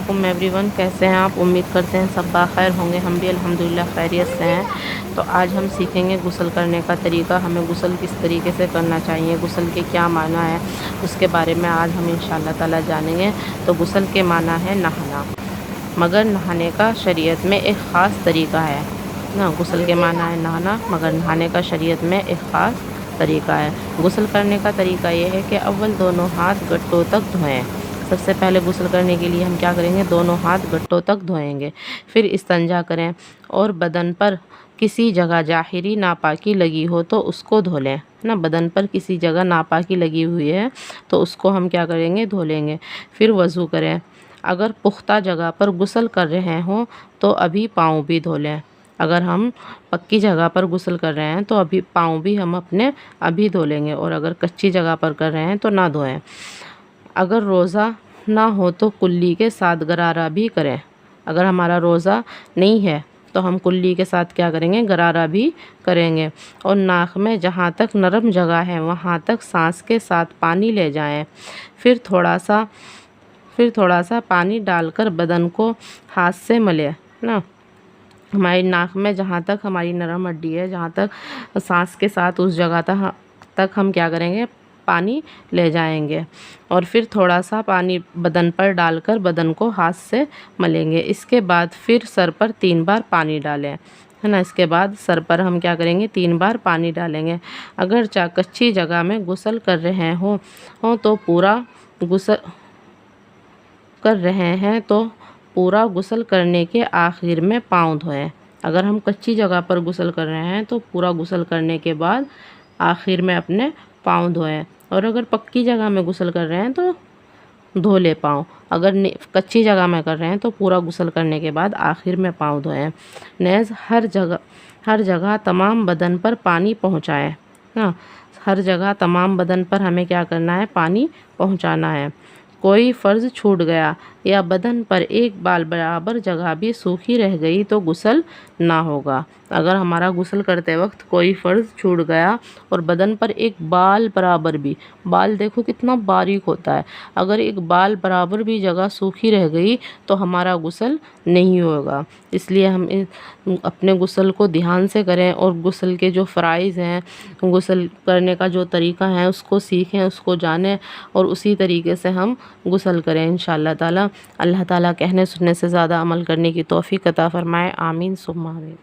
علیکم every one, کیسے ہیں آپ؟ امید کرتے ہیں سب بخیر ہوں گے۔ ہم بھی الحمدللہ خیریت سے ہیں۔ تو آج ہم سیکھیں گے غسل کرنے کا طریقہ، ہمیں غسل کس طریقے سے کرنا چاہیے، غسل کے کیا معنی ہے، اس کے بارے میں آج ہم انشاءاللہ تعالیٰ جانیں گے۔ تو غسل کے معنی ہے نہانا، مگر نہانے کا شریعت میں ایک خاص طریقہ ہے نا۔ غسل کے معنی ہے نہانا، مگر نہانے کا شریعت میں ایک خاص طریقہ ہے۔ غسل کرنے کا طریقہ یہ ہے کہ اول دونوں ہاتھ گٹوں تک دھوئیں۔ سب سے پہلے غسل کرنے کے لیے ہم کیا کریں گے؟ دونوں ہاتھ گٹوں تک دھوئیں گے، پھر استنجا کریں اور بدن پر کسی جگہ ظاہری ناپاکی لگی ہو تو اس کو دھو لیں نا۔ بدن پر کسی جگہ ناپاکی لگی ہوئی ہے تو اس کو ہم کیا کریں گے؟ دھو لیں گے۔ پھر وضو کریں۔ اگر پختہ جگہ پر غسل کر رہے ہوں تو ابھی پاؤں بھی دھو لیں۔ اگر ہم پکی جگہ پر غسل کر رہے ہیں تو ابھی پاؤں بھی ہم اپنے ابھی دھو لیں گے، اور اگر کچی جگہ پر کر رہے ہیں تو نہ دھوئیں۔ اگر روزہ نہ ہو تو کلی کے ساتھ غرارہ بھی کریں۔ اگر ہمارا روزہ نہیں ہے تو ہم کلی کے ساتھ کیا کریں گے؟ غرارہ بھی کریں گے۔ اور ناک میں جہاں تک نرم جگہ ہے وہاں تک سانس کے ساتھ پانی لے جائیں، پھر تھوڑا سا پانی ڈال کر بدن کو ہاتھ سے ملیں نا۔ ہماری ناک میں جہاں تک ہماری نرم ہڈی ہے، جہاں تک سانس کے ساتھ اس جگہ تک ہم کیا کریں گے؟ پانی لے جائیں گے، اور پھر تھوڑا سا پانی بدن پر ڈال کر بدن کو ہاتھ سے ملیں گے۔ اس کے بعد پھر سر پر 3 بار پانی ڈالیں ہے نا۔ اس کے بعد سر پر ہم کیا کریں گے؟ 3 بار پانی ڈالیں گے۔ اگر کچی جگہ میں غسل کر رہے ہوں تو پورا غسل کرنے کے آخر میں پاؤں دھوئیں۔ اگر ہم کچی جگہ پر غسل کر رہے ہیں تو پورا غسل کرنے کے بعد آخر میں اپنے پاؤں دھوئیں، اور اگر پکی جگہ میں غسل کر رہے ہیں تو دھو لے پاؤں۔ اگر کچی جگہ میں کر رہے ہیں تو پورا غسل کرنے کے بعد آخر میں پاؤں دھوئیں۔ نیز ہر جگہ تمام بدن پر پانی پہنچائیں نا۔ ہر جگہ تمام بدن پر ہمیں کیا کرنا ہے؟ پانی پہنچانا ہے۔ کوئی فرض چھوٹ گیا یا بدن پر ایک بال برابر جگہ بھی سوکھی رہ گئی تو غسل نہ ہوگا۔ اگر ہمارا غسل کرتے وقت کوئی فرض چھوٹ گیا اور بدن پر ایک بال برابر بھی، بال دیکھو کتنا باریک ہوتا ہے، اگر ایک بال برابر بھی جگہ سوکھی رہ گئی تو ہمارا غسل نہیں ہوگا۔ اس لیے ہم اپنے غسل کو دھیان سے کریں، اور غسل کے جو فرائض ہیں، غسل کرنے کا جو طریقہ ہے اس کو سیکھیں، اس کو جانیں، اور اسی طریقے سے ہم غسل کریں انشاءاللہ تعالی۔ اللہ تعالیٰ کہنے سننے سے زیادہ عمل کرنے کی توفیق عطا فرمائے۔ آمین ثم آمین۔